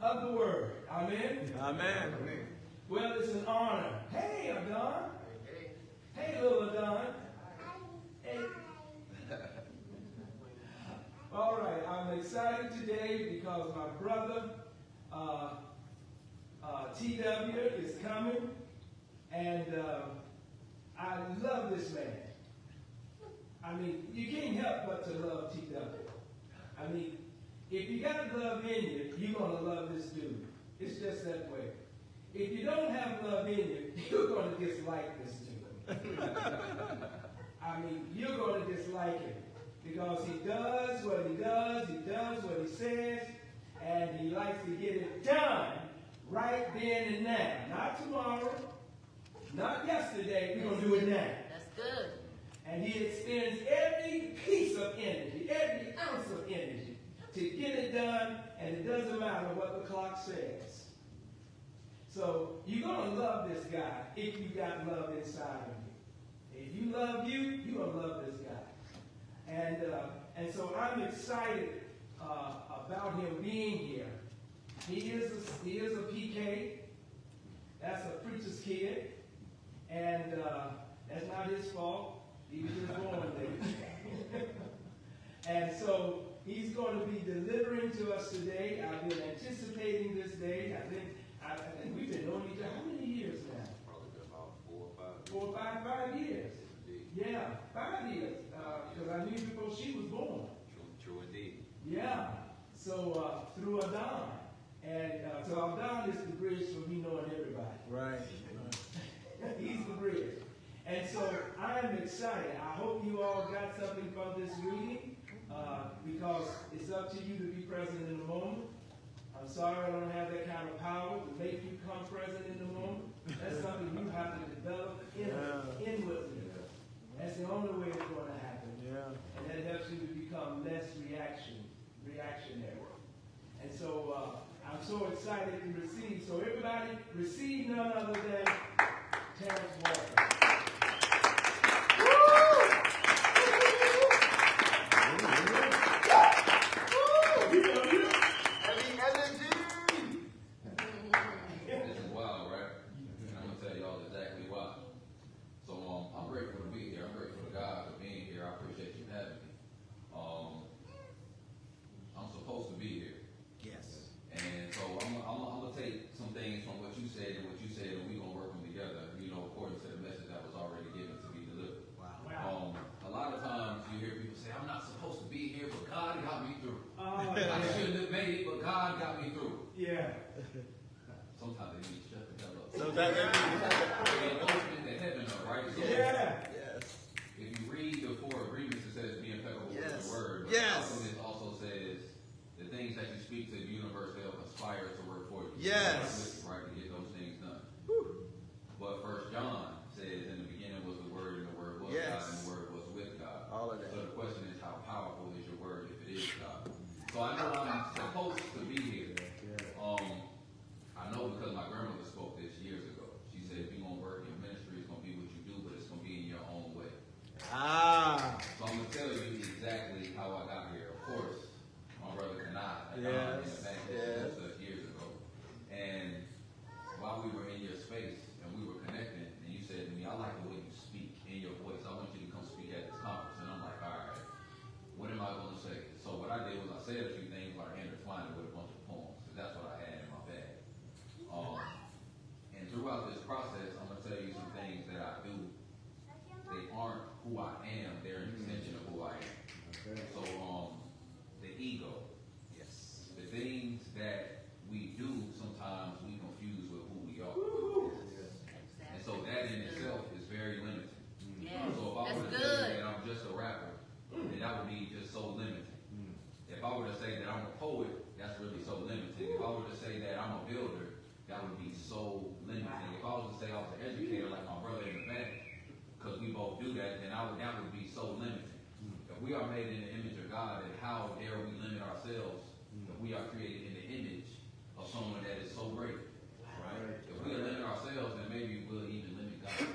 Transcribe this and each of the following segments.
of the Word. Amen? Amen. Well, it's an honor. Hey, Adon. Hey, little Adon. Hey. All right, I'm excited today because my brother, TW, is coming, and I love this man. I mean, you can't help but to love TW. I mean, if you got love in you, you're going to love this dude. It's just that way. If you don't have love in you, you're going to dislike this dude. I mean, you're going to dislike him because he does what he does what he says, and he likes to get it done right then and now. Not tomorrow, not yesterday. We're going to do it now. That's good. And he expends every piece of energy, every ounce of energy to get it done, and it doesn't matter what the clock says. So you're going to love this guy if you got love inside of you. If you love you, you're going to love this guy. And so I'm excited about him being here. He is a PK. That's a preacher's kid. And that's not his fault. He was just born there. And so he's going to be delivering to us today. I've been anticipating this day. I think we've been knowing each other. How many years now? Probably been about 4 or 5 years. 4 or 5 years. Indeed. Yeah, 5 years. Because I knew before she was born. True indeed. Yeah. So through Adon. And so Adon is the bridge for me knowing everybody. Right. He's the bridge. And so I am excited. I hope you all got something from this reading because it's up to you to be present in the moment. I'm sorry I don't have that kind of power to make you come present in the moment. That's something you have to develop inwardly. That's the only way it's going to happen. Yeah. And that helps you to become less reactionary. And so I'm so excited to receive. So everybody, receive none other than Terrence Walker. This is wild, right? And I'm gonna tell y'all exactly why. So I'm grateful to be here. I'm grateful to God for being here. I appreciate you having me. I'm supposed to be here. Yes. And so I'm gonna take some things from what you said, and we're gonna work them together, according to the message that was already given to be delivered. Wow. A lot of times you hear people say, I'm not supposed to be here, but God got me through. Oh, I shouldn't have made it, but God got me through. yeah. Sometimes they need to shut the hell up. So that They open the heaven up, right? So Yeah. yes. if you read the 4 agreements, it says be impeccable with Yes. the word. But Yes. the Alchemist also says the things that you speak to the universe, they'll conspire to work for you. Yes. Right, to get those things done. But 1 John says in the beginning was the word, and the word was Yes. God, and the word was with God. All of that. So the question is, how powerful is your word if it is God? So I know I'm supposed to be here. I know because my grandmother spoke this years ago. She said, if you're going to work in ministry, it's going to be what you do, but it's going to be in your own way. Ah. So I'm going to tell you exactly how I got here. Of course, my brother and I in Yes. the back Yes. years ago. And while we were in your space and we were connecting, and you said to me, I like the way you speak in your voice. I want you to come speak at this conference. And I'm like, all right, what am I going to say? So what I did was I said a few things, but I intertwined it with a bunch of poems, because that's what I had in my bag. And throughout this process, I'm going to tell you some things that I do. They aren't who I am. They're an extension of who I am. Okay. So the ego, Yes. the things that we do, sometimes we confuse with who we are. And so that in itself is very limiting. Yeah. So if I were to say that I'm just a rapper, then that would be just so limiting. If I were to say that I'm a poet, that's really so limiting. If I were to say that I'm a builder, that would be so limiting. If I was to say I was an educator like my brother in the back, because we both do that, then that would be so limiting. If we are made in the image of God, then how dare we limit ourselves if we are created in the image of someone that is so great? Right? If we limit ourselves, then maybe we'll even limit God.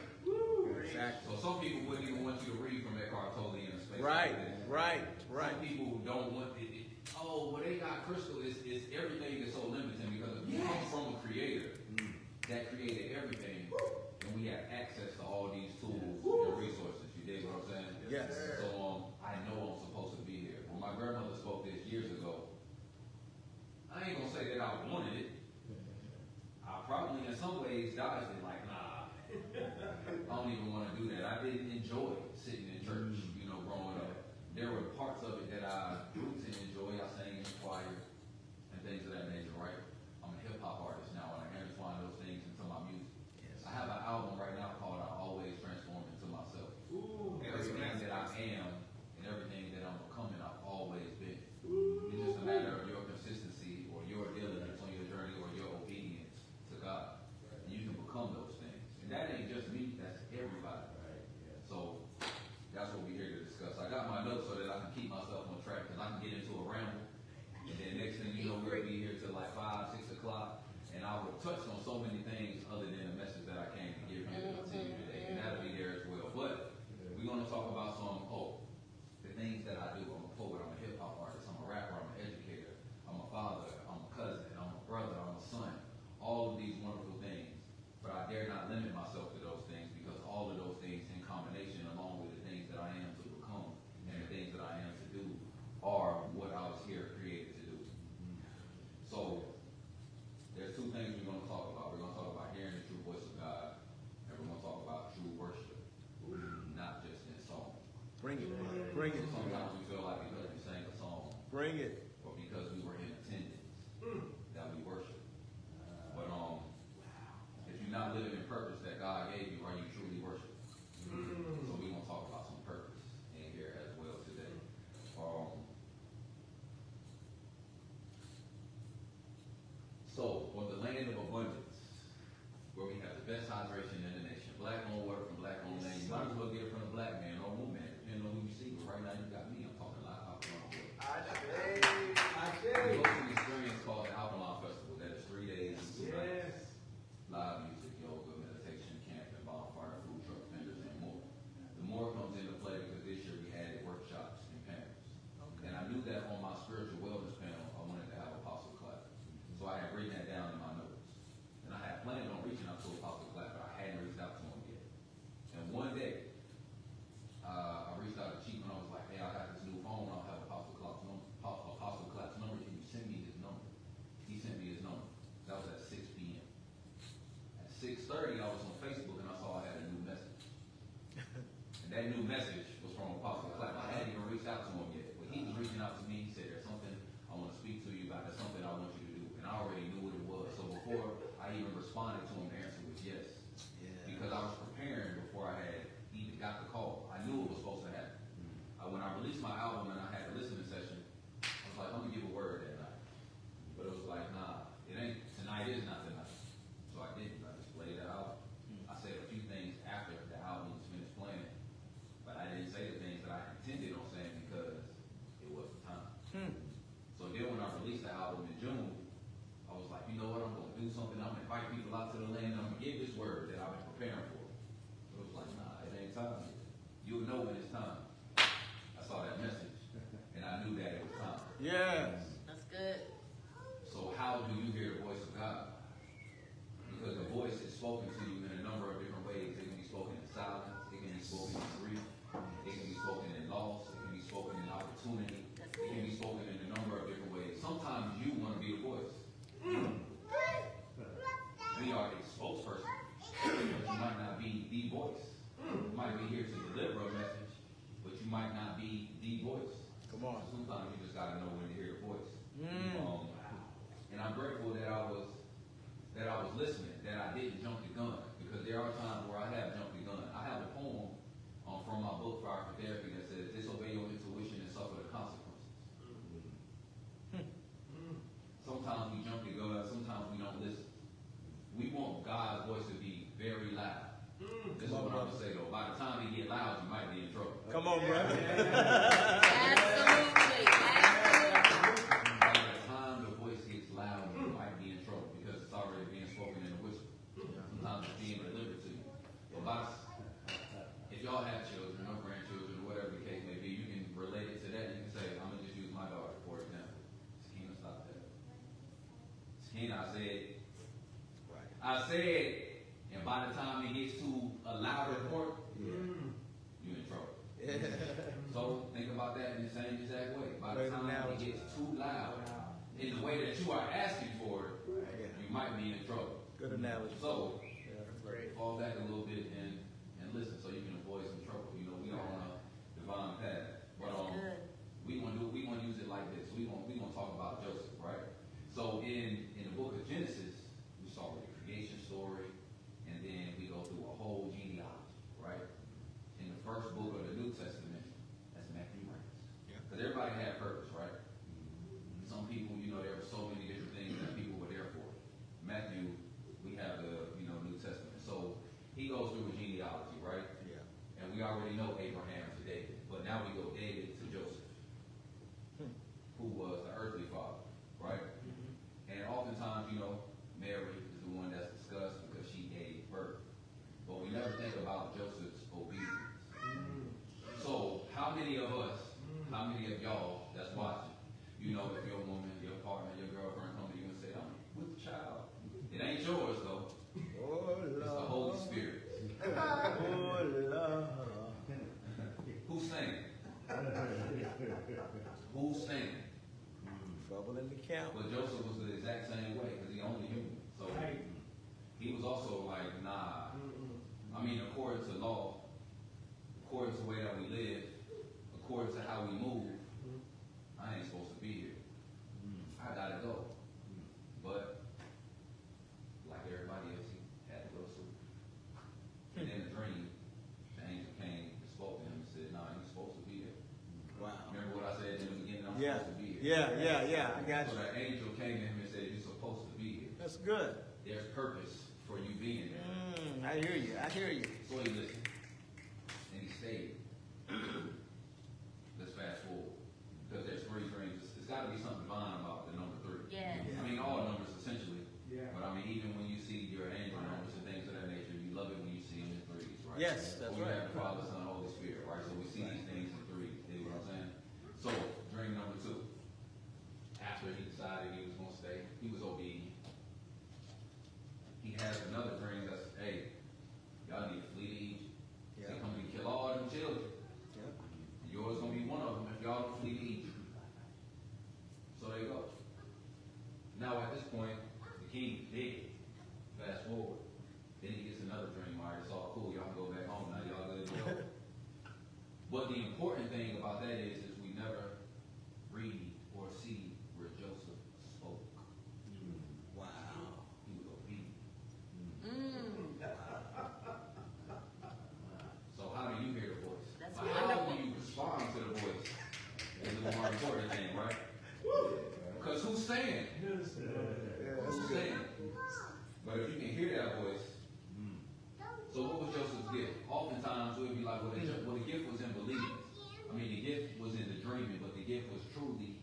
Exactly. So some people wouldn't even want you to read from Eckhart Tolle in a space Right. like this. Right. Some people who don't want it. Oh, well, they got crystal. It's everything is so limiting because touched on so many things other than the message that I came to give you to you today, and that'll be there as well. But we're going to talk about some the things that I do. I'm a poet, I'm a hip hop artist, I'm a rapper, I'm an educator, I'm a father, I'm a cousin, I'm a brother, I'm a son. All of these wonderful things. But I dare not limit myself to those things because all of those things in combination, along with the things that I am to become and the things that I am to do, are what I was here created to do. So there's two things we're going to talk about. We're going to talk about hearing the true voice of God, and we're going to talk about true worship, not just in song. Bring it. Bring it. Sometimes we feel like because we sang a song, Bring it. or because we were in attendance, that we worship. But if you're not living in purpose that God gave you, are you truly worshiping? So we're going to talk about some purpose in here as well today. So, for the land of abundance, where we have the best hydration in the nation, black-owned water from black-owned land, you might as well get it from a black man or woman, depending on who you see. But right now, you got me. I'm talking live alkaline water. We go to an experience called the Alkaline Festival. That is 3 days and 2 nights. Live music, yoga, meditation, camping, bonfire, food truck vendors, and more. The more comes into play because this year we had workshops and panels. And I knew that on my spiritual wellness panel, I wanted to have Apostle Clapp. So I had written that down in my notes. And I had planned on reaching out to Apostle Clapp, but I hadn't reached out to him yet. And one day, I reached out to Chief and I was like, hey, I got this new phone. I'll have Apostle Clapp's number. Can you send me his number? He sent me his number. That was at 6 p.m. At 6:30, I was on Facebook and I saw I had a new message. And that new message was from Apostle Clapp. I hadn't even reached out to him yet. But he was reaching out to me. He said, there's something I want to speak to you about. There's something I want you to do. And I already knew what it was. So before I even responded to him, the answer was yes. Because I was preparing before I had even got the call. I knew it was supposed to happen. When I released my album and I had a listening session, I was like, I'm going to give a word that night. But it was like, nah, it ain't. Tonight is not tonight. So I didn't. I just played the album. I said a few things after the album was finished playing. But I didn't say the things that I intended on saying because it wasn't time. So then when I released the album in June, I was like, you know what, I'm going to do something. I'm going to invite people out to the land and I'm going to give this word that I've been preparing for. But it was like, nah, it ain't time yet. You'll know when it's time. I saw that message and I knew that it was time. Yes. That's good. So how do you hear the voice of God? Because the voice is spoken to you in a number of different ways. It can be spoken in silence. It can be spoken in grief. It can be spoken in loss. It can be spoken in opportunity. It can be spoken in a number of different ways. Sometimes you want to be the voice. We are a spokesperson, but you might not be the voice. You might be here to deliver a message, but you might not be the voice. Come on. Sometimes you just got to know when to hear the voice. And I'm grateful that I was listening, that I didn't jump the gun, because there are times where I have jumped the gun. I have a poem from my book, Fire for Therapy, that says, disobey your intuition and suffer the consequences. Sometimes we jump the gun, sometimes we don't listen. We want God's voice to be very loud. This is what I'm going to say, though. By the time he get loud, you might be in trouble. Come on, brother. Absolutely. By the time the voice gets loud, you might be in trouble because it's already being spoken in a whisper. Sometimes it's being delivered to you. But if y'all have children or grandchildren or whatever the case may be, you can relate it to that. You can say, I'm going to just use my daughter, for example. Sakina, stop that. Sakina, I said, and by the time it gets to a louder point, you're in trouble. So think about that in the same exact way. By the time it gets too loud, in the way that you are asking for it, you might be in trouble. Good analogy. So fall back a little bit and listen, so you can avoid some trouble. You know, we are on a divine path, but we want to use it like this. We want to talk about Joseph, right? So in the book of Genesis, we start with the creation story, and then we go through a whole genealogy, right? In the first book of the New Testament, that's Matthew Reigns. Because everybody had purpose, right? Some people, there were so many different things that people were there for. Matthew, we have the, New Testament. So he goes through a genealogy, right? Yeah. And we already know Abraham to David. But now we go David to Joseph, who was the earthly father, right? And oftentimes Yeah, I got So you. the angel came to him and said, you're supposed to be here. That's good. There's purpose for you being there. I hear you. So he listened. And he stayed. Let's fast forward. Because there's three dreams. It's got to be something divine about the number three. Yes. I mean, all numbers essentially. Yeah. But I mean, even when you see your angel numbers and things of that nature, you love it when you see them in threes, right? Yes, that's Or you right. have the Father, Son, Holy Spirit, right? So we see these things in threes. You know what I'm saying? So, dream number two. After he decided he was going to stay, he was obedient. He has another dream that's, hey, y'all need to flee to Egypt. Yeah. They come and kill all them children. Yeah. Yours gonna be one of them if y'all don't flee to Egypt. So there you go. Now at this point, the king is dead. Fast forward. Then he gets another dream. All right, it's all cool. Y'all can go back home now. Y'all good to go. But the important thing about that is we never read or see where Joseph spoke. Wow. He was obedient. So how do you hear the voice? That's How wonderful. do you respond to the voice? Is the more important thing, right? Because who's saying? Who's saying? But if you can hear that voice, so what was Joseph's gift? Oftentimes it would be like, well, the gift was in believing. I mean, the gift was in the dreaming, but the gift was truly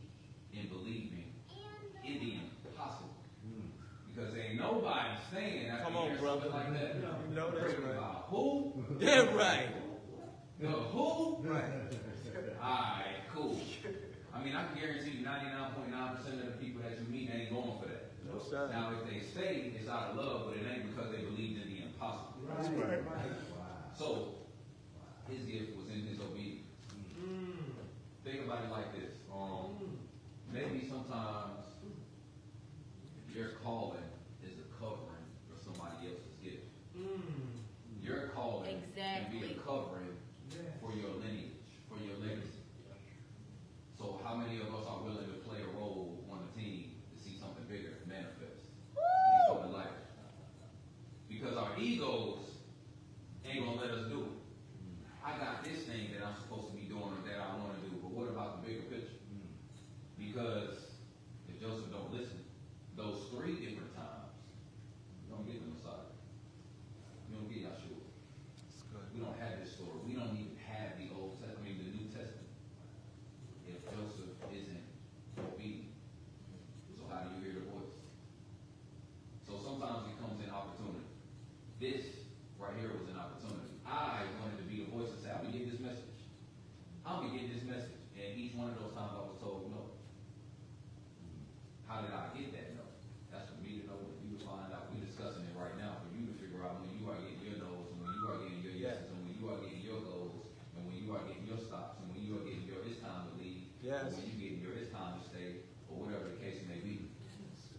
in believing in the impossible. Because ain't nobody saying after Come on, hearing brother. something like that. You know that's Pray right. about who? Yeah, right. The who? Right. Alright, cool. I mean, I can guarantee you 99.9% of the people that you meet ain't going for that. No, sir. Now, if they stay, it's out of love, but it ain't because they believed in the impossible. Right. So, his gift was in his obedience. Think about it like this. Maybe sometimes your calling is a covering for somebody else's gift. Your calling can be a Exactly. covering for your lineage, for your legacy. So how many of us are willing to play a role on the team to see something bigger manifest and come to life? Because our egos ain't gonna let us do it. I got this thing that I'm supposed to be doing or that I want to do, but what about the bigger picture? Because if Joseph don't listen, those three different times, you don't get the Messiah. You don't get Yahshua. We don't have this story. We don't even have the the New Testament. If Joseph isn't obedient. So how do you hear the voice? So sometimes it comes in opportunity. This right here was an opportunity. I wanted to be the voice and say, I'm gonna get this message. I'm gonna get this message. And each one of those times I was told no. How did I get that no? That's for me to know, for you to find out. We're discussing it right now for you to figure out when you are getting your no's and when you are getting your yeses and when you are getting your goals and when you are getting your stops and when you are getting your it's time to leave Yes. and when you getting your it's time to stay or whatever the case may be.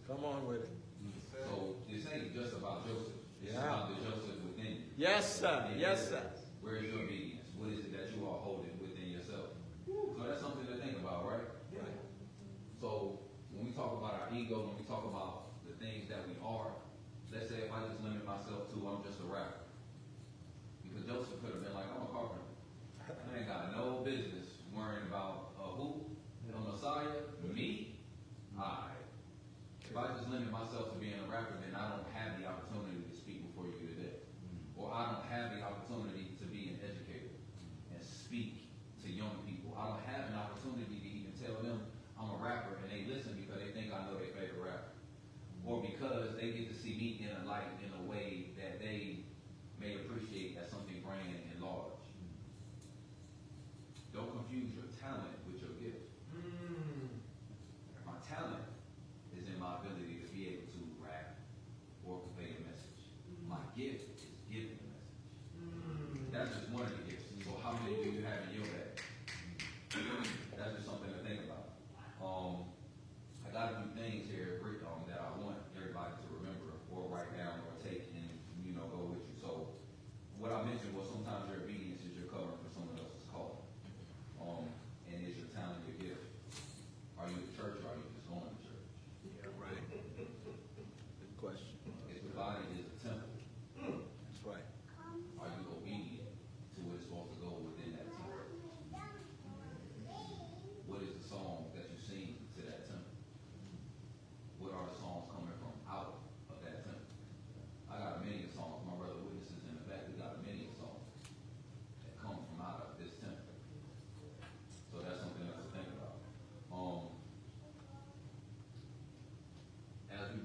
Come on with it. So this ain't just about Joseph. It's Yeah. about the Joseph within you. Yes, sir. And Yes, sir. Where is your obedience? What is it that you are holding within yourself? So that's something to think about, right? Right. So when we talk about our ego, when we talk about the things that we are, let's say if I just limit myself to I'm just a rapper. Because Joseph could have been like, I'm a carpenter. I ain't got no business worrying about who? A Messiah? Me? Alright. If I just limit myself to being a rapper, then I don't have the opportunity to speak before you today. Or I don't have the opportunity to be an educator and speak to young people. I don't have an opportunity to even tell them I'm a rapper and they listen because they think I know their favorite rapper. Or because they get to see me in a light, in a way that they may appreciate as something grand and large. Don't confuse your talent with your gift. My talent is in my ability to be able to rap or convey a message. My gift is giving a message. That's just one of the gifts. So how many do you have in your bag? That's just something to think about. I got a few things here that I want everybody to remember or write down or take and go with you. So what I mentioned was sometimes your obedience is your covering for someone else's calling. And is your talent your gift? Are you a church or are you just going to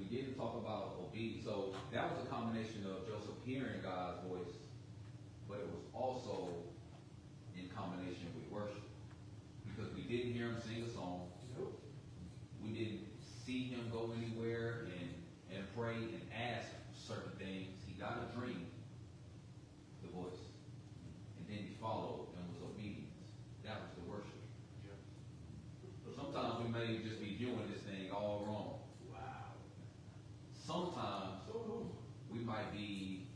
didn't talk about obedience. So that was a combination of Joseph hearing God's voice, but it was also in combination with worship. Because we didn't hear him sing a song. We didn't see him go anywhere and pray and ask certain things. He got a dream, the voice, and then he followed and was obedient. That was the worship. So sometimes we may just be viewing this thing all wrong. Wow. Sometimes we might be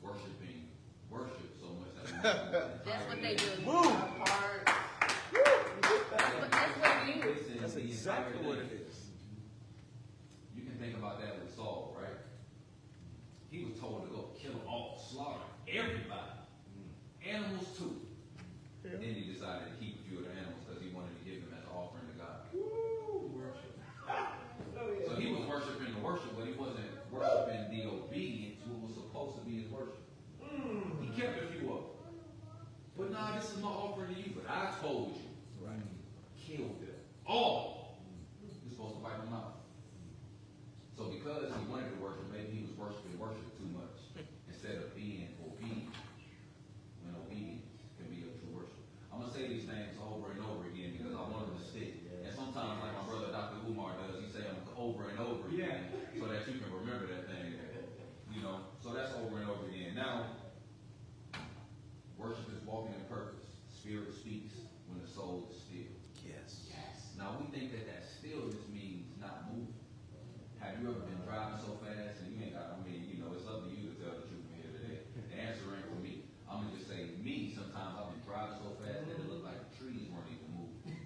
worshiping worship so much that we That's what they do. Move. That's what we do. That's exactly what it is. You can think about that with Saul, right? He was told to go kill them all, slaughter everybody, animals too. Yeah. Then he decided to keep a few of the animals because he wanted to give them as an offering to God. Worship. So he was worshiping the worship, but he wasn't worshiping the obedience, what was supposed to be his worship. He kept a few of them. But nah, this is my offering to you. But I told you, Right. kill them all. You're supposed to wipe them out. So because he wanted to worship, maybe he was worshiping worship too much instead of being obedient. When obedience can be a true worship. I'm gonna say these things over and over again because I want them to stick. And sometimes, like my brother Dr. Umar does, he say them over and over again so that you can remember that thing. You know, so that's over and over again. Now, worship is walking in purpose. Spirit speaks when the soul is still. Yes. Now we think that stillness means not moving. Have you ever been driving so fast and you ain't got, I mean, you know, it's up to you to tell the truth here today. The answer ain't for me. I'm gonna just say me, sometimes I've been driving so fast that it looked like the trees weren't even moving.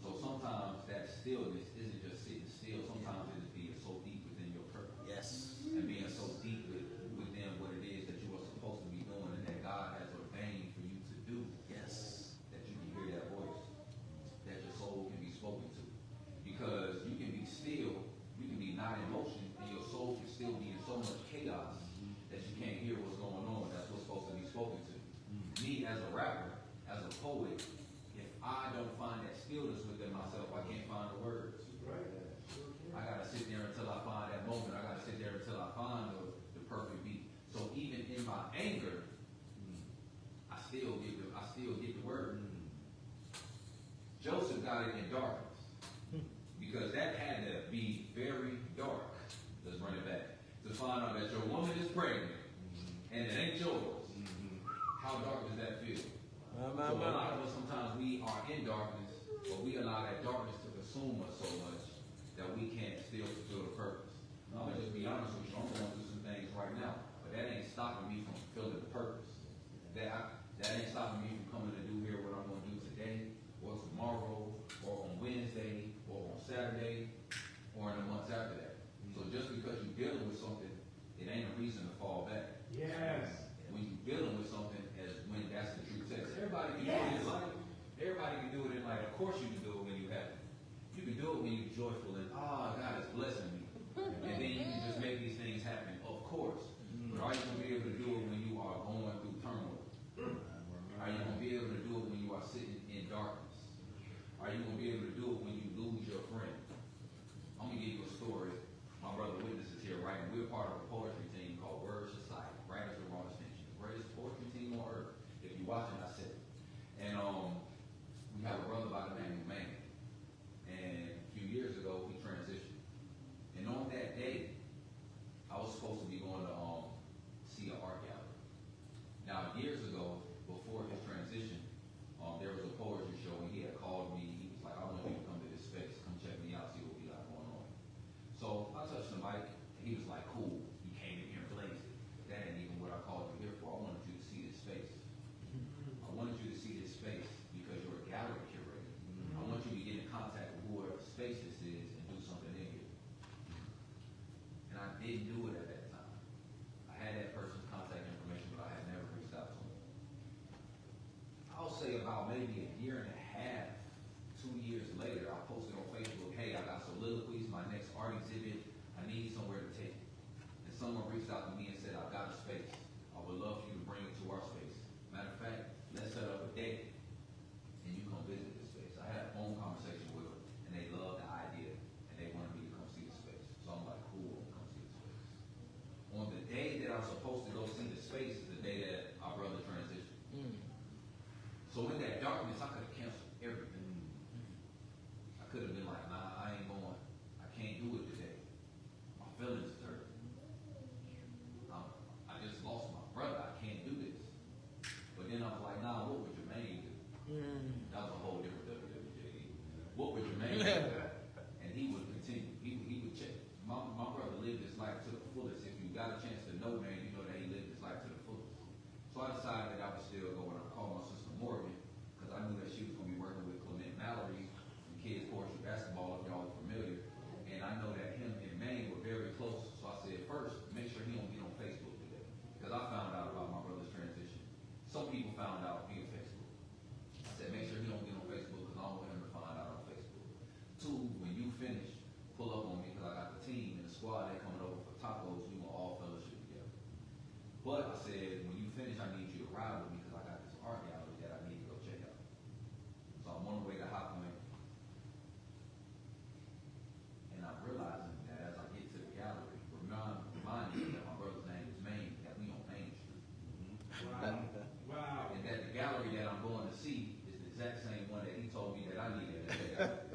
So sometimes that stillness isn't just sitting still. Sometimes it is being so deep within your purpose. Yes. And being so deep within what it is that you are supposed to be doing and that God has ordained for you to do. Yes. That you can hear that voice. That your soul can be spoken to. Because you can be still, you can be not in motion, and your soul can still be in so much chaos that you can't hear what's going on. That's what's supposed to be spoken to. Me as a rapper, as a poet, if I don't find that stillness within myself, I can't find the words. I gotta sit there until I find that moment. I gotta sit there until I find the perfect beat. So even in my anger, I still get the word. Joseph got it in darkness because that had to be very dark. Let's run it back to find out that your woman is pregnant and it ain't yours. How dark does that feel? So a lot of us sometimes we are in darkness, but we allow that darkness to consume us so much that we can't still fulfill the purpose. I'm gonna just be honest with you. I'm going through some things right now, but that ain't stopping me from fulfilling the purpose. That ain't stopping me from coming to do here what I'm gonna do today, or tomorrow, or on Wednesday, or on Saturday, or in the months after that. So just because you're dealing with something, it ain't a reason to fall back. Yes. When you're dealing with something, as when that's the true test. Everybody can do it in life. Everybody can do it in life. Of course you can do it when you're happy. You can do it when you're joyful and God is blessing me. And then you can just make these things happen. Of course. But are you going to be able to do it when you are going through turmoil? Are you going to be able to do it when you are sitting in darkness? Are you going to be able to do it when you lose your friend? I'm going to give you a story. My brother Witness is here, right? And we're part of a poetry team called Word Society, right as the Raw Extension. The greatest poetry team on earth. If you're watching, I said it. And we have a brother by the name of Man. And a few years ago, he transitioned. And on that day, I was supposed to be going to see an art gallery. Now, years ago, before his transition, there was a poetry show, and he had called me. He was like, I want you to come to this space. Come check me out, see what we got going on. So I touched the mic, and he was like, cool. You came in here blazing. That ain't even what I called you here for. I wanted you to see this space. I wanted you to see this space because you're a gallery curator. I want you to get in contact with whoever space this is and do something in here. And I didn't do it at that time. I had that person's contact information, but I had never reached out to him. I'll say about maybe a year and a half, 2 years later, I posted on Facebook, hey, I got soliloquies, my next art exhibit, I need somewhere to take it. And someone reached out to me and said, I've got a space. I would love for you to bring it to our space. Matter of fact, let's set up a date and you come visit this space. I had a phone conversation with them and they loved the idea and they wanted me to come live this life to the fullest. If you got a chance to know, man, you know that he lived his life to the fullest. So I decided that I would still go and I called my sister Morgan, because I knew that she was going to be working with Clement Mallory in kids poetry basketball, if y'all are familiar. And I know that him and Maine were very close. So I said, first, make sure he don't get on Facebook today. Because I found out about my brother's transition. Some people found out via Facebook. I said, make sure he don't get on Facebook because I don't want him to find out on Facebook. Two, when you finish, pull up on me because I got the team and the squad that coming over for tacos. We will all fellowship together. But I said, when you finish, I need you to ride with me because I got this art gallery that I need to go check out. So I'm on the way to High Point. And I'm realizing that as I get to the gallery, remind me that my brother's name is Maine, that we on Main Street. Wow. Wow. And that the gallery that I'm going to see is the exact same one that he told me that I needed to check out.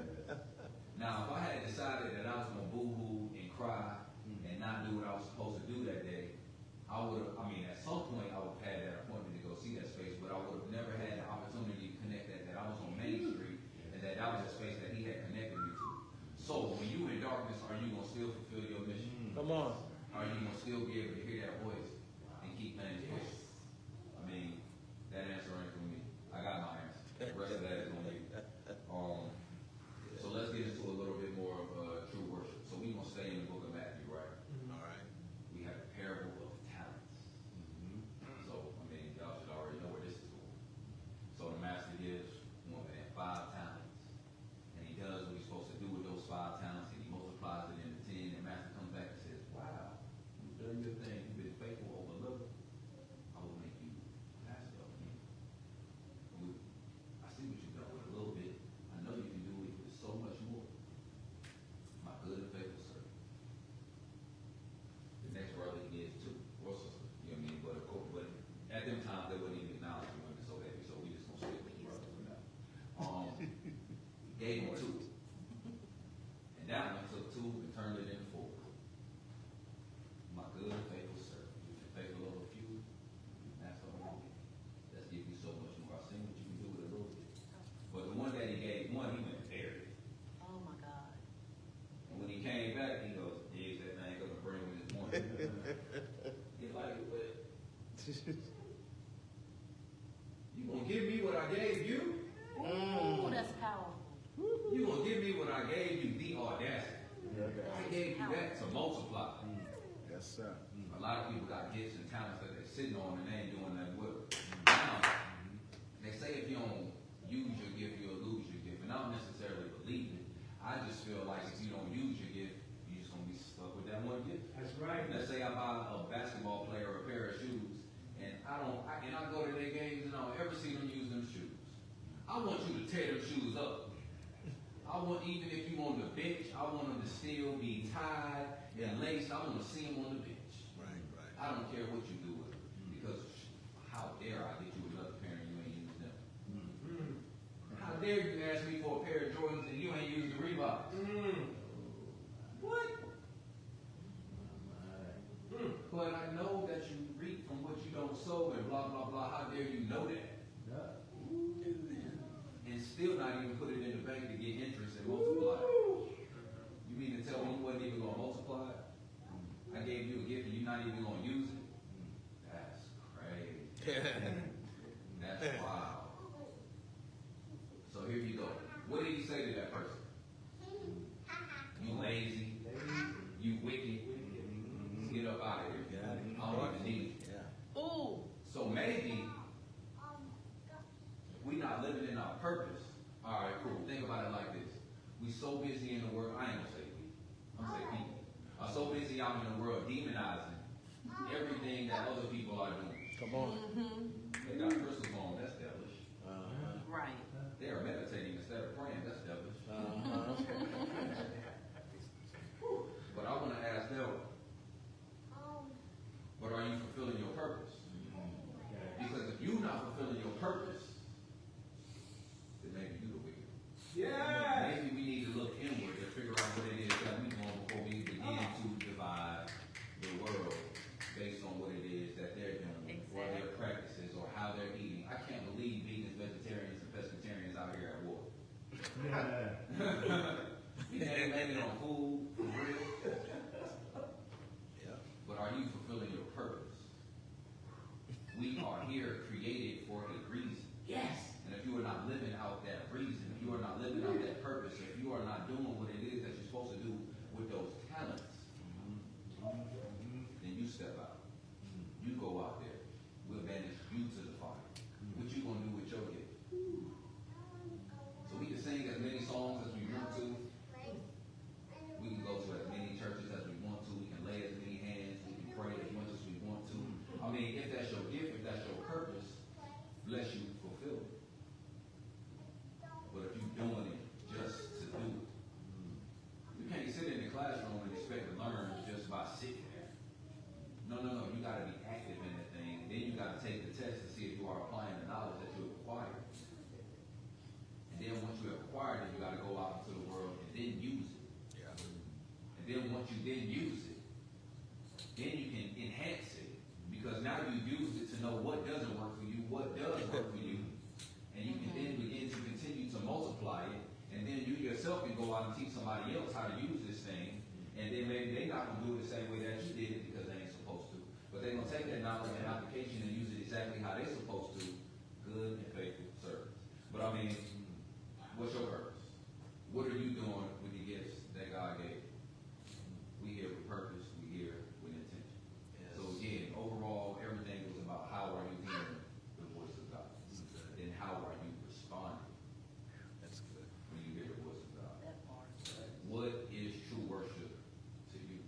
Now, if I had decided that I was going to boo-hoo and cry and not do what I was supposed to do that day, I would have, at some point I would have had that appointment to go see that space, but I would have never had the opportunity to connect that I was on Main Street and that was a space that he had connected me to. So, when you in darkness, are you going to still fulfill your mission? Come on. Are you going to still be able to hear that voice and keep things pushing? That answer ain't for me. I got my answer. The rest of that is on you. So let's get into a little bit more of true worship. So we're going to stay in the book of Matthew, right? All right. We have the parable of talents. So, y'all should already know where this is going. So the master gives one man 5 talents. And he does what he's supposed to do with those 5 talents, and he multiplies it into 10. And the master comes back and says, wow, you've done your thing. You've been faithful over little. I will make you master of me. I see what you've done with a little bit. I know you can do it with so much more. My good and faithful servant. The next brother he gives 2 or sister. You know what I mean? But of course, at them times they wouldn't even acknowledge women so heavy, so we just gonna stick with the brother for now. He gave him 2. And that one took 2 and turned it into 4. My good and faithful servant. You've been faithful over a few, master over me. Let's give you so much more. I've seen what you can do with a little bit. But the one that he gave, he went and buried it. Oh my God. And when he came back, he goes, "Is that thing gonna bring me this morning?" He's like, "Well, you gonna give me what I gave you? Ooh, that's powerful. You gonna give me what I gave you? The audacity. I gave you that to multiply." Yes, sir. A lot of people got gifts and talents that they're sitting on and they ain't doing nothing with it. Now, they say if you don't use your gift, you'll lose your gift. And I don't necessarily believe it. I just feel like if you don't use your gift, you're just going to be stuck with that one gift. That's right. Let's say I buy a basketball player a pair of shoes, and I go to their games and I don't ever see them use them shoes. I want you to tear them shoes up. Even if you on the bench, I want them to still be tied and laced. I want to see them on the bench. Right. I don't care what you do with them, because how dare I get you another pair and you ain't use them? How dare you ask me for a pair of Jordans and you ain't use the Reeboks? What? But I know that you reap from what you don't sow and blah, blah, blah. How dare you know that? And still not even put it in the bank to get interest and multiply it. You mean to tell me you wasn't even going to multiply it? I gave you a gift and you're not even going to use it? That's crazy. That's wild. So here you go. What did he say to that person? You lazy. You wicked. Get up out of here. I don't even need you. Ooh. So maybe we not living in our purpose. All right, cool. Think about it like this. We so busy in the world. I ain't gonna say we. I'm gonna say people. Are so busy out in the world demonizing everything that other people are doing. Come on. They got crystals on. That's devilish. Right. They are meditating instead of praying. That's devilish. But I want to ask them, but are you fulfilling your purpose? Because if you're not fulfilling your purpose, then maybe you're the wicked. Yeah. Maybe we need to look inward to figure out what it is that we want before we begin to divide the world based on what it is that they're doing, or their practices, or how they're eating. I can't believe vegans, vegetarians, and pescatarians out here at war. We ain't blaming on food, for real. here created for a reason. Yes. And if you are not living out that reason, if you are not living out that purpose, if you are not doing what it is that you're supposed to do with those talents, then you step out. You go out there. We'll banish you to the fire. What you gonna do with your gift? So we can sing as many songs as we want to. We can go to as many churches as we want to. We can lay as many hands. We can pray as much as we want to. I mean, if that's your gift, if that's your purpose, bless you, fulfill it. But if you're doing it just to do it, you can't sit in the classroom and expect to learn just by sitting there. No. You got to be active in the thing. Then you got to take the test to see if you are applying the knowledge that you acquired. And then once you have acquired it, you got to go out into the world and then use it. Yeah. And then once you then use it, then you can enhance it. Because now you've used it to know what doesn't work for you, what does work for you. And you can then begin to continue to multiply it. And then you yourself can go out and teach somebody else how to use this thing. And then maybe they're not going to do it the same way that you did it because they ain't supposed to. But they're going to take that knowledge and application and use it exactly how they're supposed to. Good and faithful service. But I mean, what's your purpose? What are you doing with the gifts that God gave you? We here with purpose. We here with intention. Yes. So again, overall, everything was about how are you hearing the voice of God? And how are you responding That's good. when you hear the voice of God? That part. What is true worship to you?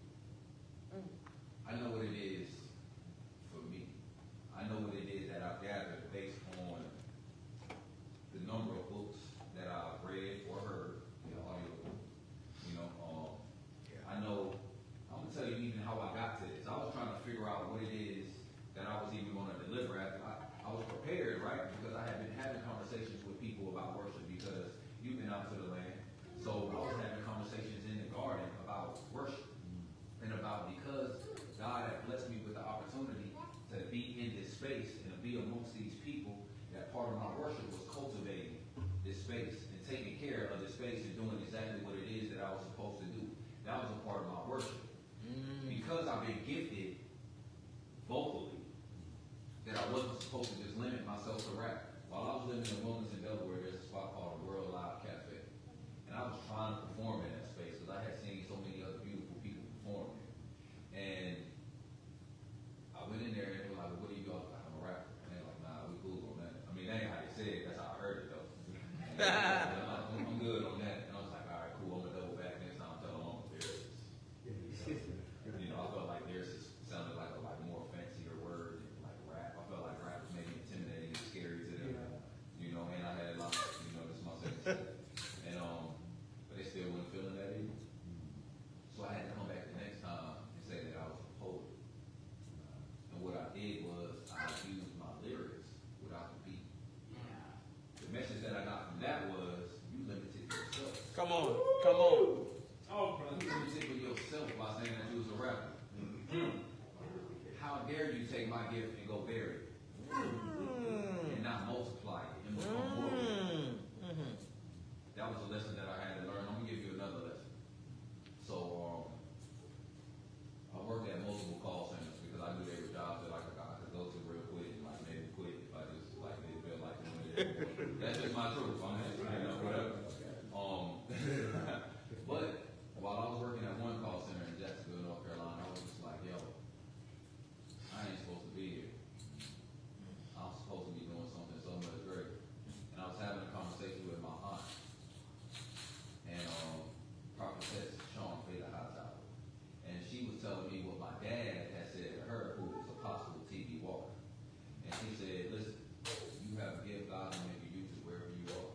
I know what it is for me. I know what it is that I've gathered based on the number of books that I've read or heard, audio book. I know, I'm going to tell you even how I got to this. I was trying to figure out what it is that I was even going to deliver after. I was prepared, right? Because I had been having conversations with people about worship because you've been out to the land. So I was having conversations in the garden about worship and about because God had blessed me with the opportunity to be in this space and to be amongst these people, that part of my worship was cultivating this space and taking care of this space and doing exactly what it is that I was supposed to do. That was a part of my worship. Because I've been gifted vocally, that I wasn't supposed to just limit myself to rap. While I was living in the wilderness in Delaware, there's a spot called the World Live Cafe. And I was trying to perform in that space because I had seen so many other beautiful people perform there. And I went in there and they were like, what do you do? I was like, I'm a rapper. And they were like, nah, we cool on that. I mean, that ain't how they said it. That's how I heard it, though. And I'm good on that. And I was like, all right, cool. I'm going to double back next time. Tell them I'm a lyricist. I felt like lyricist sounded like a more fancier word than like rap. I felt like rap was maybe intimidating and scary to them. And I had a lot, this is my second step. And, but they still wasn't feeling that either. So I had to come back the next time and say that I was a poet. And what I did was I used my lyrics without the beat. The message that I got from that was you limited yourself. Come on. Come on. Oh, brother. You limited yourself by saying that you was a rapper. How dare you take my gift and go bury it and not multiply it and become more? That was a lesson that I had to learn. I'm gonna give you another lesson. So I worked at multiple call centers because I knew they were jobs that I could go to real quick and like maybe quit if I just like didn't feel like doing it anymore. That's just my truth. I'm just whatever. But while I was working at one call center in Jacksonville, North Carolina, I was just like, yo, I ain't supposed to be here. I'm supposed to be doing something so much greater. And I was having a conversation with my aunt. And Prophetess Sean Fada Hightower. And she was telling me what my dad had said to her, who was Apostle T.B. Walker. And she said, listen, you have a gift, God will make you use it wherever you are.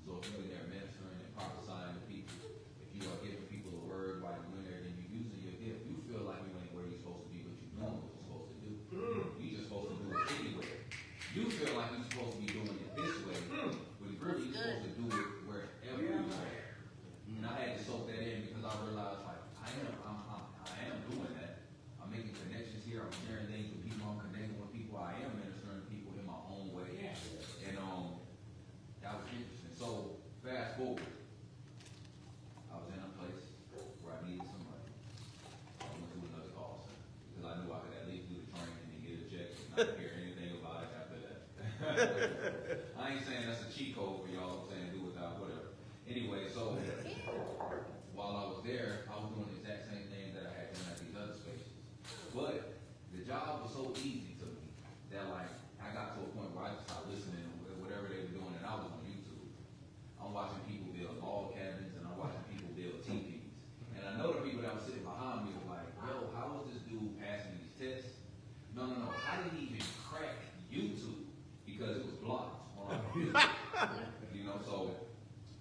So if you're in there ministering and prophesying to people, if you are giving people a word while you're in there, then you're using your gift. You feel like you ain't where you're supposed to be, but you're doing what you're supposed to do. You're just supposed to do it anyway. You feel like you're supposed to be doing it this way, but really you're supposed to do it wherever you are. And I had to soak that in because I realized like I am doing that. I'm making connections here. I'm sharing things with people. I'm connecting with people. I am ministering to people, so easy to me that like I got to a point where I just stopped listening to whatever they were doing, and I was on YouTube. I'm watching people build log cabins, and I'm watching people build teepees. And I know the people that were sitting behind me were like, yo, how was this dude passing these tests? No. How did he even crack YouTube? Because it was blocked on our computer. You know, so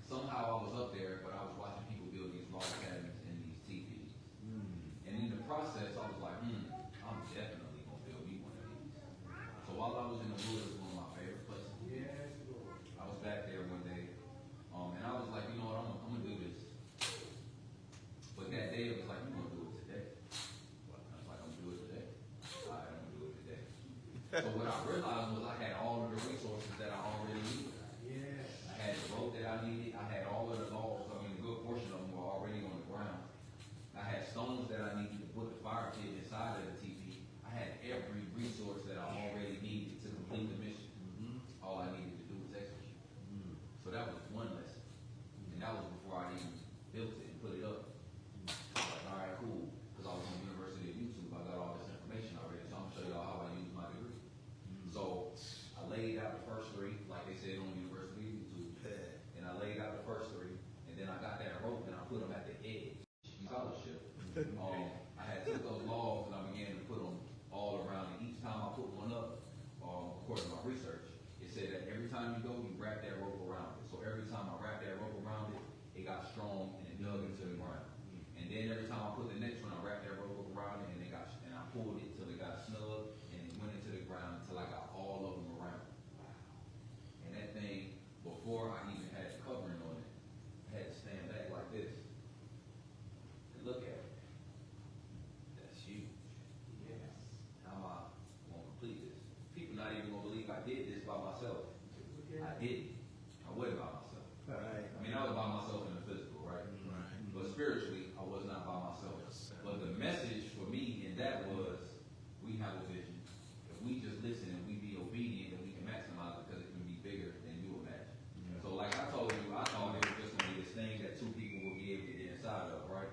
somehow I was up there, but I was watching people build these log cabins and these teepees. And in the process, I was like, I'm definitely going to build me one of these. So while I was in the woods, one of my favorite places. Yes, Lord. I was back there one day, and I was like, you know what, I'm gonna do this. But that day, it was like, you're gonna do it today. I was like, I'm gonna do it today. All right, I'm gonna do it today. So what I realized was I had all of the resources that I already needed. Yes. I had the rope that I needed. I had all of the logs. I mean, a good portion of them were already on the ground. I had stones that I needed to put the fire pit inside of the TV. I had every resource that I already needed to complete the mission. All I needed to do was execute. So that was one lesson. And that was before I even built it and put it up. I was like, all right, cool. Because I was on the University of YouTube. I got all this information already. So I'm going to show y'all how I use my degree. So I laid out the first three, like they said on the University of YouTube. And I laid out the first three. And then I got that rope and I put them at the edge. Scholarship. I had took those logs and I began to put them all around. And each time I put one up, according to my research, it said that every time you go, you wrap that rope around it. So every time I wrapped that rope around it, it got strong and it dug into the ground. And then every time I put the next one, I wrapped that rope around it and I pulled it till it got snug and it went into the ground until I got all of them around. And that thing, before I even had the covering on it, I had to stand back like this and look at it. That's huge. Yes. How am I going to complete this? People not even going to believe I did this by myself. I didn't. I wasn't by myself. Right. I mean, I was by myself in the physical, right? Right. But spiritually, I was not by myself. But the message for me in that was, we have a vision. If we just listen and we be obedient, then we can maximize it because it can be bigger than you imagine. So like I told you, I thought it was just going to be this thing that two people would be able to get inside of, right?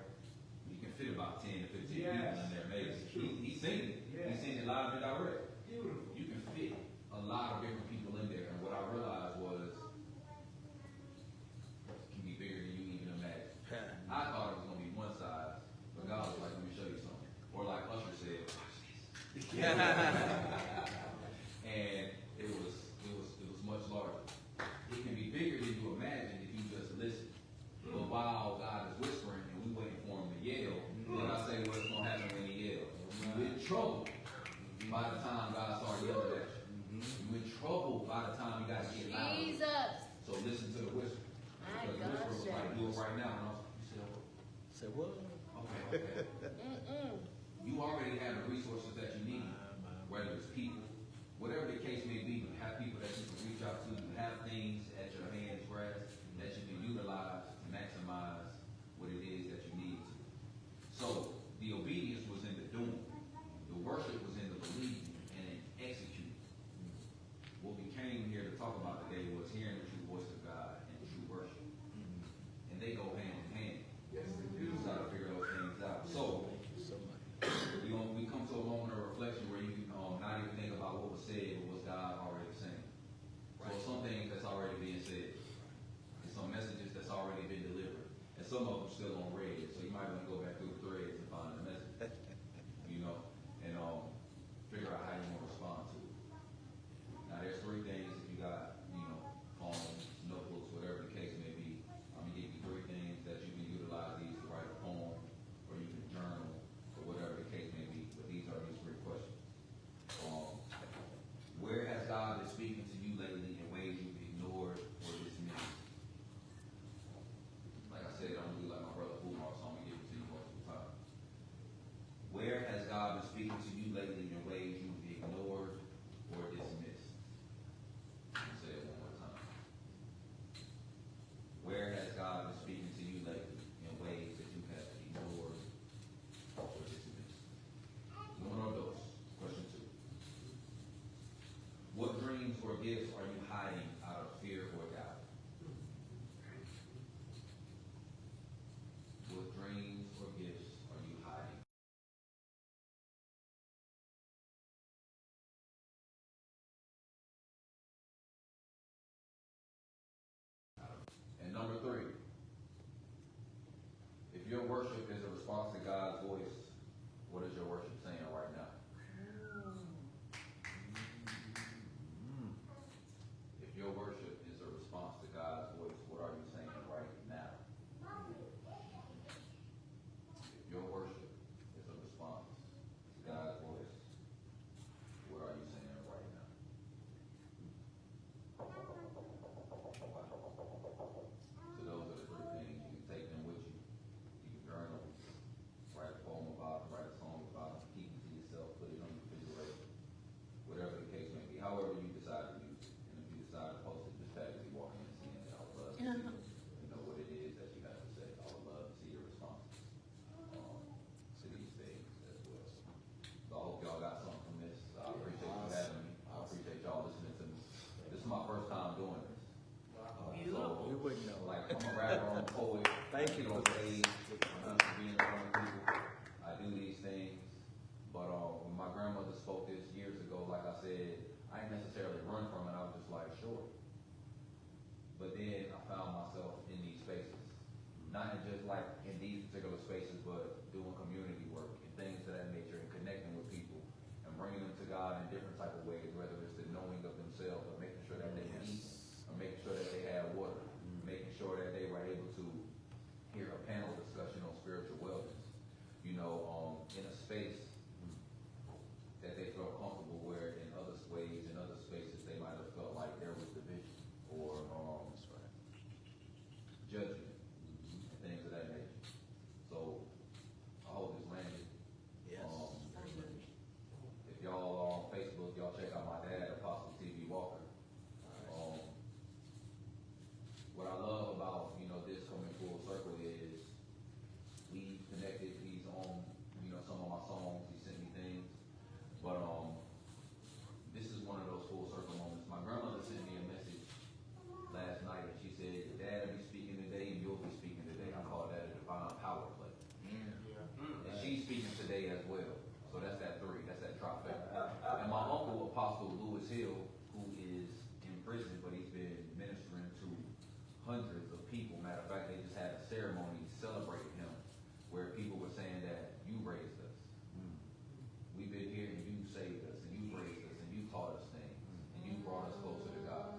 You can fit about 10 to 15 people in there, maybe. He's seen it. Yes. He's seen it live and direct. Beautiful. You can fit a lot of different people in there. And what I realized was, it can be bigger than you even imagine. I thought it was going to be one size, but God was like, let me show you something. Or like Usher said, watch this. And it was much larger. It can be bigger than you imagine if you just listen. But while God is whispering and we waiting for him to yell, then I say what's going to happen when he yells. You're in trouble by the time God starts yelling at you. You're in trouble by the time you got to get loud. Jesus. So listen to the whisper. My Because the whisper was God, like, do it right now. And I was like, you said what? Say what? Okay. You already have the resources that you need, whether it's people, whatever the case may be. You have people that you can reach out to. You have things at your hands grasp that you can utilize to maximize what it is that you need to. So the obedience was in the doing. The worship was in the believing and in executing. What we came here to talk about today was hearing the true voice of God and true worship. And they go hand in hand. Yes, they You do. just got to figure those things out. So we come to a moment of reflection where you not even think about what was said, but what's God already saying. So some things that's already being said. response to God's voice, what is your worship saying right now? If your worship is a response to God's voice, what are you saying right now? If your worship is a response to God's voice, what are you saying right now? So those are the three things. You can take them with you. You can journal, write a poem about them, write a song about them, keep it to yourself, put it on your refrigerator, whatever the case may be, however you decide to use it. And if you decide to post it, just tag me walking and seeing it. I would love to see you know what it is that you have to say. I would love to see your responses to these things as well. So I hope y'all got something from this. I appreciate you having me. I appreciate y'all listening to me. This is my first time doing this. We wouldn't know. Like, I'm a rapper, I'm a poet. Thank you on for stage. I'm used to being in front of people. I do these things. But when my grandmother spoke this years ago, like I said, I didn't necessarily run from it. I was just like, sure. But then I found myself in these spaces. Not just like in these particular spaces, but doing community work and things of that nature and connecting with people and bringing them to God in different type of ways, whether it's the knowing of themselves or making sure that they eat or making sure that they have water, making sure that they were able to hear a panel discussion on spiritual wellness, you know, in a space that they felt comfortable where in other ways, in other spaces, they might have felt like there was division or judgment and things of that nature. So I hope this landed. Yes. If y'all are on Facebook, y'all check out my dad, Apostle T.V. Walker. What I love about, you know, this coming full circle is we connected. He's on, you know, some of my songs. He sent me things. But this is one of those full circle moments. My grandmother sent me a message last night and she said, your dad will be speaking today and you'll be speaking today. I call that a divine power play. And she's speaking today as well. So that's that three. That's that trifecta. And my uncle, Apostle Louis Hill, who is in prison, but he's been ministering to hundreds of people. Matter of fact, they just had a ceremony celebrating him where people were saying that you raised us. We've been here and you saved us and you raised us and you taught us things and you brought us closer to God.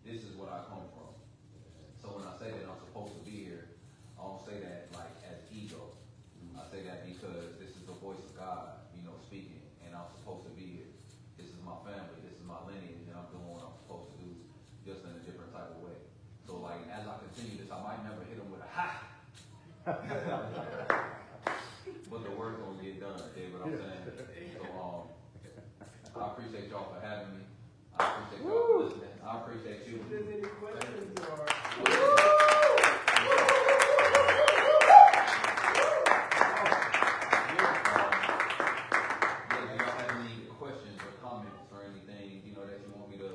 This is what I come from. So when I say that I'm supposed to be here, I don't say that like as ego. I say that because this is the voice of God, you know, speaking, and I'm supposed to be here. This is my family, this is my lineage, and I'm doing what I'm supposed to do, just in a different type of way. So like as I continue this, I might never hit them with a ha. But the work gonna get done, okay? What I'm saying. So I appreciate y'all for having me. I appreciate y'all for listening. I appreciate you. If there's any questions or do y'all have any questions or comments or anything, you know, that you want me to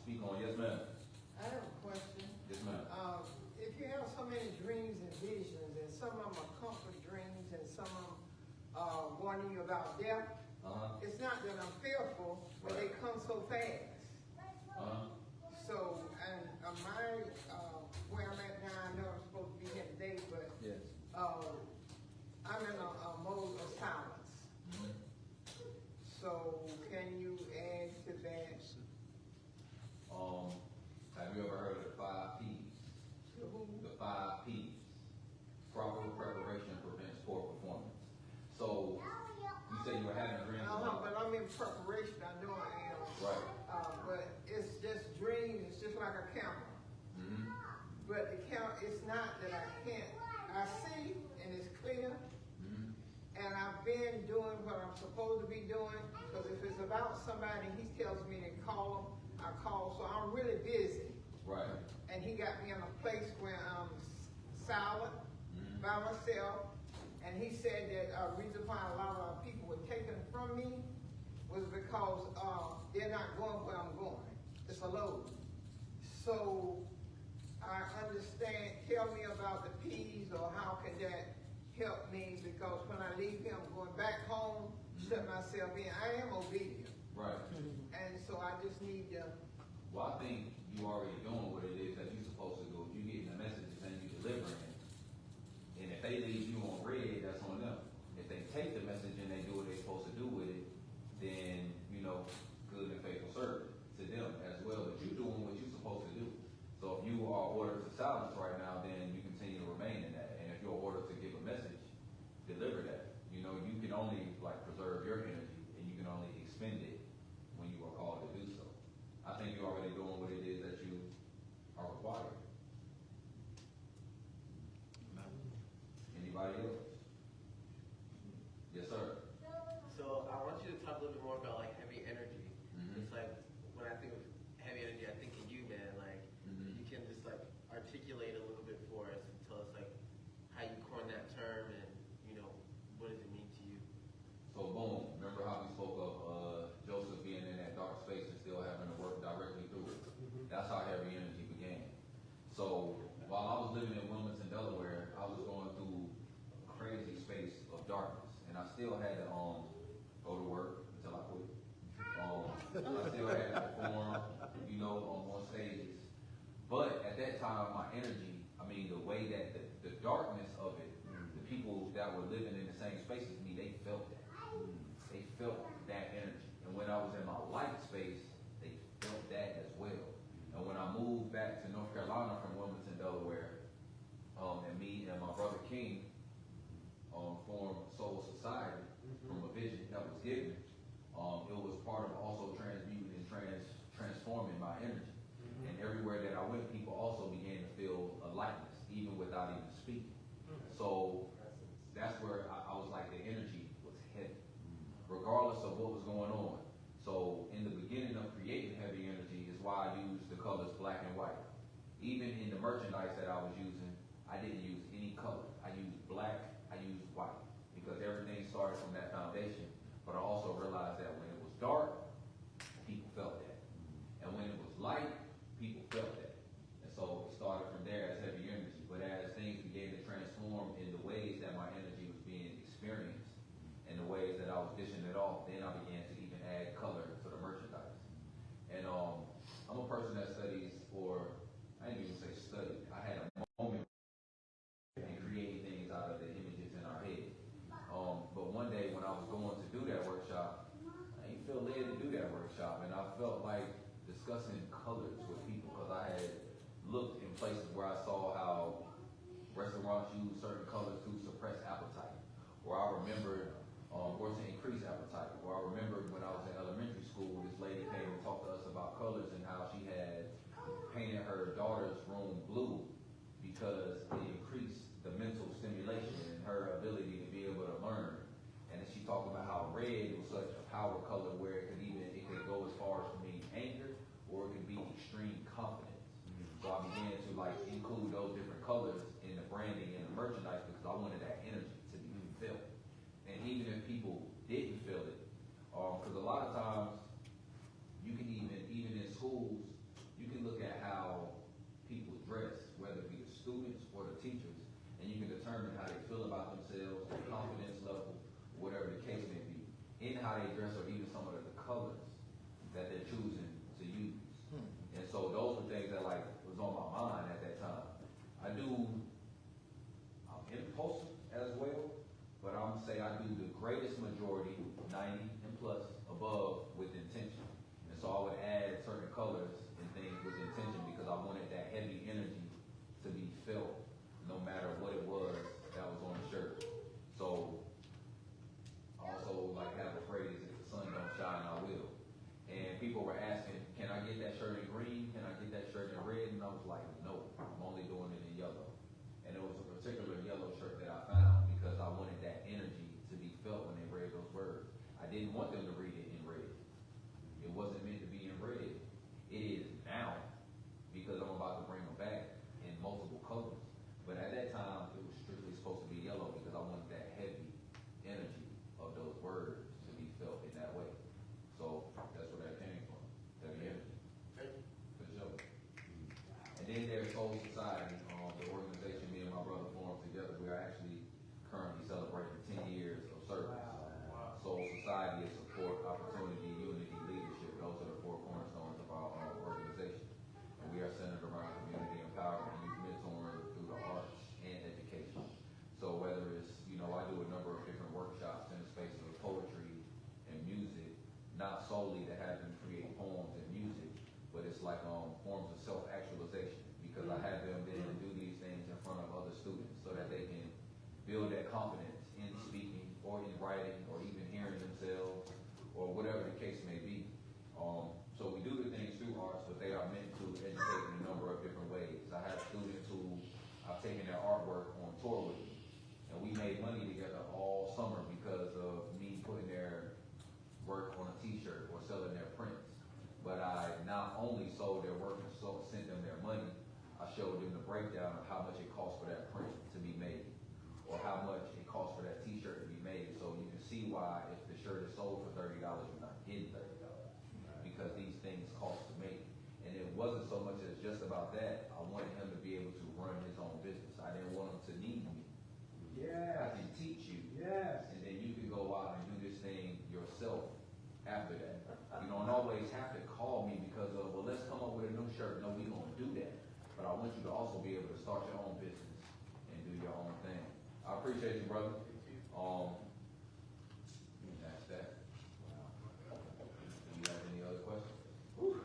speak on? Yes, ma'am. I have a question. Yes, ma'am. If you have so many dreams and visions, and some of them are comfort dreams, and some of them are warning you about death, it's not that I'm fearful, but they come so fast. So, and where I'm at now, I know I'm supposed to be here today, but Yes. I'm in a mode of silence. So, can you add to that? Have you ever heard of the 5 P's? To who? The 5 P's. Proper preparation prevents poor performance. So, you said you were having dreams about... But I'm in preparation, I know I am. Right. But it's just dreams, it's just like a camera. Mm-hmm. But the camera, it's not that I can't, I see and it's clear. Mm-hmm. And I've been doing what I'm supposed to be doing. Because if it's about somebody, he tells me to call him, I call. So I'm really busy. Right. And he got me in a place where I'm silent, by myself. And he said that the reason why a lot of people were taken from me was because they're not going where I'm going. It's a load. So I understand, tell me about the P's or how can that help me, because when I leave here, I'm going back home, shut myself in. I am obedient. Right. And so I just need to... Well, I think you already doing what it is that you're supposed to do. If you're getting the messages and you're delivering it, and if they leave you on on red, that's on them. If they take the message and they do what they're supposed to do with it, then, good and faithful servant to them as well. But you're doing what you're supposed to do. So if you are ordered to silence right now, then you continue to remain in that. And if you're ordered to give a message, deliver that. You can only preserve your energy, and you can only expend it when you are called to do so. I think you're already doing what it is that you are required. Anybody else? Yes, sir. So I want you to talk a little bit more about heavy energy. Mhm. It's when I think of heavy energy, I think of you, man. Mhm. You can just articulate a little bit for us and tell us how you coined that term and what does it mean to you? So boom, remember how we spoke of Joseph being in that dark space and still having to work directly through it? That's how heavy energy began. So while I was living in Wilmington, Delaware, I was going through a crazy space of darkness, and I still had to go to work until I quit. I still had to perform, on stages. But at that time, my energy, the way that the darkness of it, the people that were living in the same space as me, they felt that. They felt that energy. And when I was in my light space, they felt that as well. And when I moved back to North Carolina from Wilmington, Delaware, and me and my brother King formed Soul Society from a vision that was given, it was part of also transmuting and transforming my energy. And everywhere that I went, people also began to feel a lightness, even without even speaking. So that's where I was the energy was heavy, regardless of what was going on. So in the beginning of creating heavy energy is why I used the colors black and white. Even in the merchandise that I was using, I didn't use any color. I used black, I used white, because everything started from that foundation. But I also realized that when it was dark, people felt that. And when it was light, people felt that. And so it started from there as heavy energy. But as things began to transform in the ways that my energy was being experienced, and the ways that I was dishing it off, then I began to even add color to the merchandise. And I'm a person that studies, or I didn't even say study. I had a moment in creating things out of the images in our head. But one day when I was going to do that workshop, I didn't feel led to do that workshop, and I felt like discussing colors with people, because I had looked in places where I saw how restaurants use certain colors to suppress appetite, or I remembered, or to increase appetite, or I remembered when I was in elementary school, this lady came and talked to us about colors and how she had painted her daughter's room blue because it increased the mental stimulation and her ability to be able to learn. And then she talked about how red was such a power color where it could go as far as for me anger, or it could be extreme confidence. So I began to include those different colors in the branding and the merchandise, because I wanted that energy to be felt. And even if people didn't feel it, because a lot of times you can even in schools, you can look at how people dress, whether it be the students or the teachers, and you can determine how they feel about themselves, their confidence level, whatever the case may be, in how they dress, or even some of the colors that they're choosing to use. And so those were things that was on my mind at that time. I'm impulsive as well, but I'm gonna say I do the greatest majority, 90 and plus, above, with intention. And so I would add certain colors and things with intention, because I wanted that heavy energy to be felt no matter what it was that was on the shirt. So I also have a phrase, if the sun don't shine, I will. And people were asking, can I get that shirt in green? Can I get that shirt in red? And I was like, no, I'm only doing it in yellow. And it was a particular yellow shirt that I found, because I wanted that energy to be felt when they read those words. I didn't want them to read it in red. It wasn't meant to be in red. It is now, because I'm about to bring them back in multiple colors. But at that time, it was strictly supposed to be yellow, because I wanted that heavy energy of those words to be felt in that way. So that's where that came from, that energy. For sure. And then there's Soul Society, the organization me and my brother formed together. We are actually currently celebrating 10 years of service. Soul Society is support, opportunity, unity, leadership. Those are the four cornerstones of our organization. And we are centered around community empowerment, youth mentoring through the arts and education. So whether it's, not solely to have them create poems and music, but it's like forms of self-actualization, because I have them then do these things in front of other students so that they can build that confidence in speaking or in writing or even hearing themselves or whatever the case may be. So we do the things through arts, but they are meant to educate in a number of different ways. I have students who I've taken their artwork on tour with me, and we made money together all summer because of me putting their work on a t-shirt or selling their prints. But I not only sold their work and sent them their money, I showed them the breakdown of how much it costs for that print to be made, or how much it costs for that t-shirt to be made. So you can see why if the shirt is sold for $30, you're not getting $30, because these things cost to make. And it wasn't so much as just about that. I wanted him to be able to run his own business. I didn't want him to need me. I can teach you. And then you can go out and do this thing yourself after that. You don't always have to call me because of, well, let's come up with a new shirt. No, we're going to do that. But I want you to also be able to start your own business and do your own thing. I appreciate you, brother. That's that. Do you have any other questions? Whew.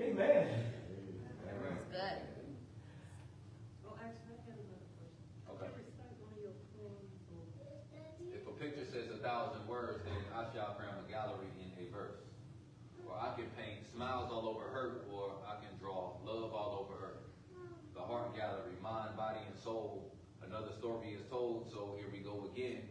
Amen. That's good. Oh, actually, I have another question. Okay. Can you recite one of your poems or If a picture says 1,000 words, then I shall cram a gallery in a verse. Or I can paint smiles all over her, or I can draw love all over her. The heart gallery, mind, body, and soul. Another story is told, so here we go again.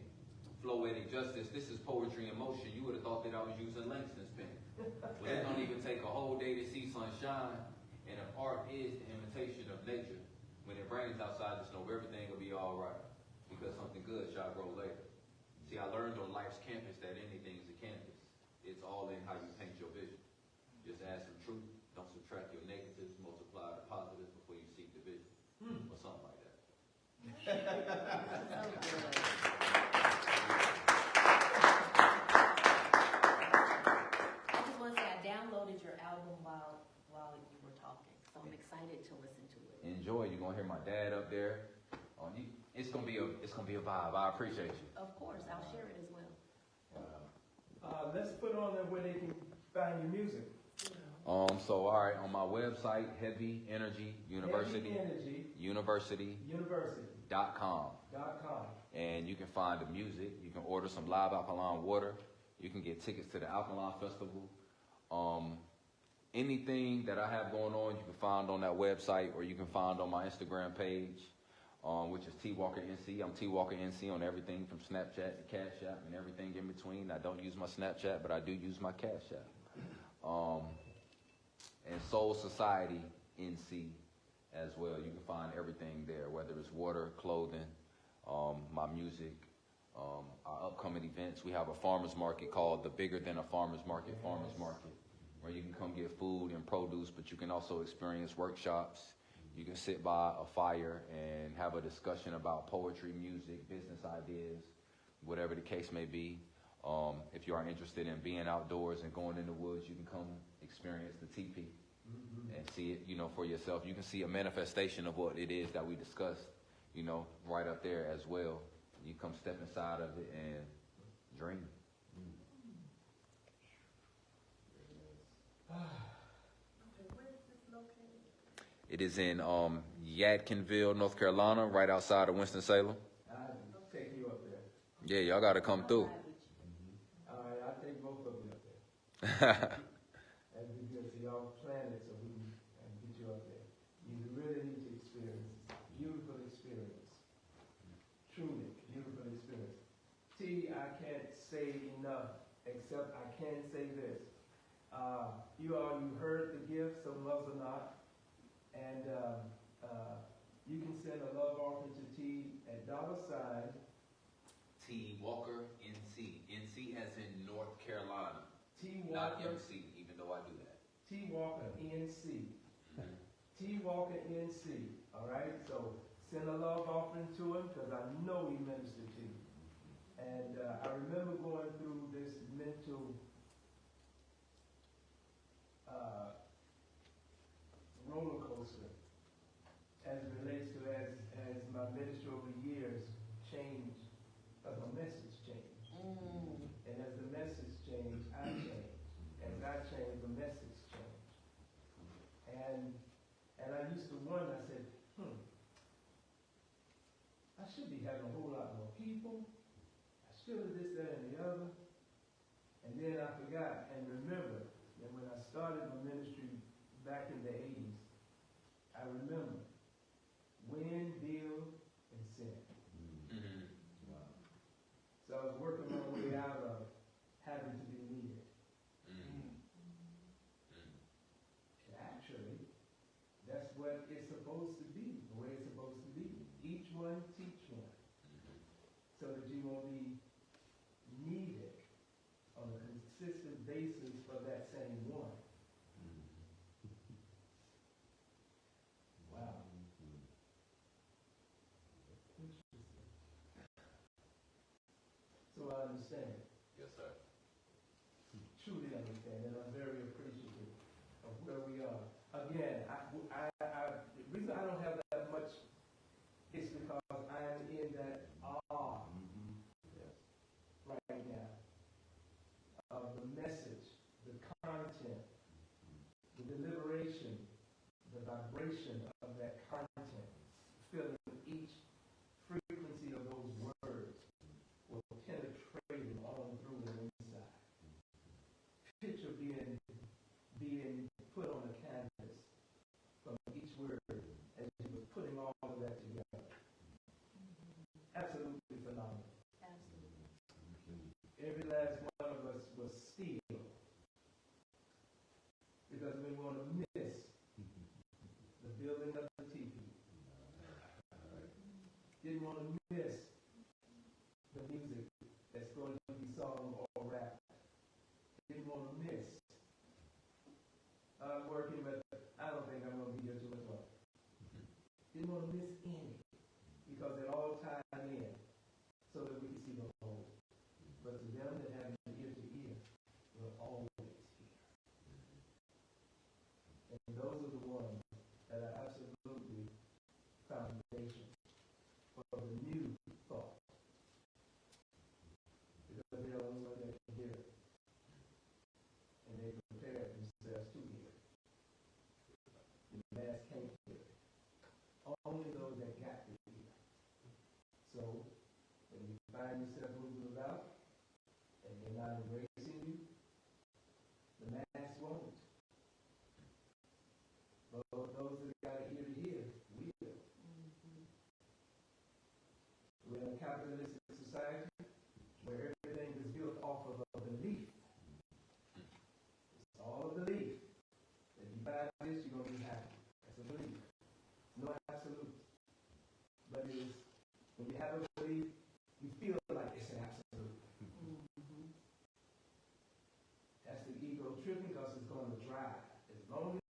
Floetic justice, this is poetry in motion. You would have thought that I was using Langston's pen. Well, it don't even take a whole day to see sunshine. And if art is the imitation of nature, when it rains outside, just know everything will be all right. Because something good shall grow later. See, I learned on life's campus that anything's a canvas. It's all in how you paint your vision. Just add some truth. Don't subtract your negatives. Multiply the positives before you seek division. Or something like that. So good. I just want to say I downloaded your album while you were talking, so I'm excited to listen to it. Enjoy. You're gonna hear my dad up there. It's gonna be a vibe. I appreciate you. Of course, I'll share it as well. Let's put on there where they can find your music. So all right, on my website, Heavy Energy University, University.com. University.com. And you can find the music. You can order some live alkaline water. You can get tickets to the Alkaline Festival. Anything that I have going on, you can find on that website, or you can find on my Instagram page, which is T Walker NC. I'm T Walker NC on everything from Snapchat to Cash App and everything in between. I don't use my Snapchat, but I do use my Cash App. And Soul Society NC as well. You can find everything there, whether it's water, clothing, my music, our upcoming events. We have a farmer's market called the Bigger Than a Farmer's Market Farmer's Market, where you can come get food and produce, but you can also experience workshops. You can sit by a fire and have a discussion about poetry, music, business ideas, whatever the case may be. If you are interested in being outdoors and going in the woods, you can come experience the teepee and see it, for yourself. You can see a manifestation of what it is that we discussed, right up there as well. You come step inside of it and dream. It is in Yadkinville, North Carolina, right outside of Winston-Salem. I'll take you up there. Yeah, y'all got to come through. All right, I'll take both of you up there. That'd be good. So y'all plan it so we can get you up there. You really need to experience this. Beautiful experience. Truly, beautiful experience. T, I can't say enough, except I can say this. You heard the gift, some loves or not. And you can send a love offering to T at $ T Walker NC. NC as in North Carolina. T Not Walker, MC, even though I do that. T Walker NC. T Walker NC. All right. So send a love offering to him because I know he ministered to you. And I remember going through this mental roller coaster as it relates to as my ministry over the years changed, as my message changed. And as the message changed, I changed. As I changed, the message changed. And I used to wonder, I said, I should be having a whole lot more people. I should have this, that, and the other. And then I forgot and remember that when I started my ministry back in the 80s, I remember win, build, and send. Wow. So I was working my way out of having to be needed. And actually, that's what it's supposed to be, the way it's supposed to be. Each one teach one. So that you won't be needed on a consistent basis for that same one. Wow. Interesting. So I understand. Yes, sir. Truly understand, and I'm very appreciative of where we are. Again, the reason I don't have that much is because I am in that awe right now of the message, the content, the deliberation, the vibration of that content, feeling each frequency of those words will penetrate on through the inside. Picture being put on a canvas from each word as you were putting all of that together. Absolutely phenomenal. Absolutely. Every last one of us was still because we want to miss the building of the teepee. Didn't want to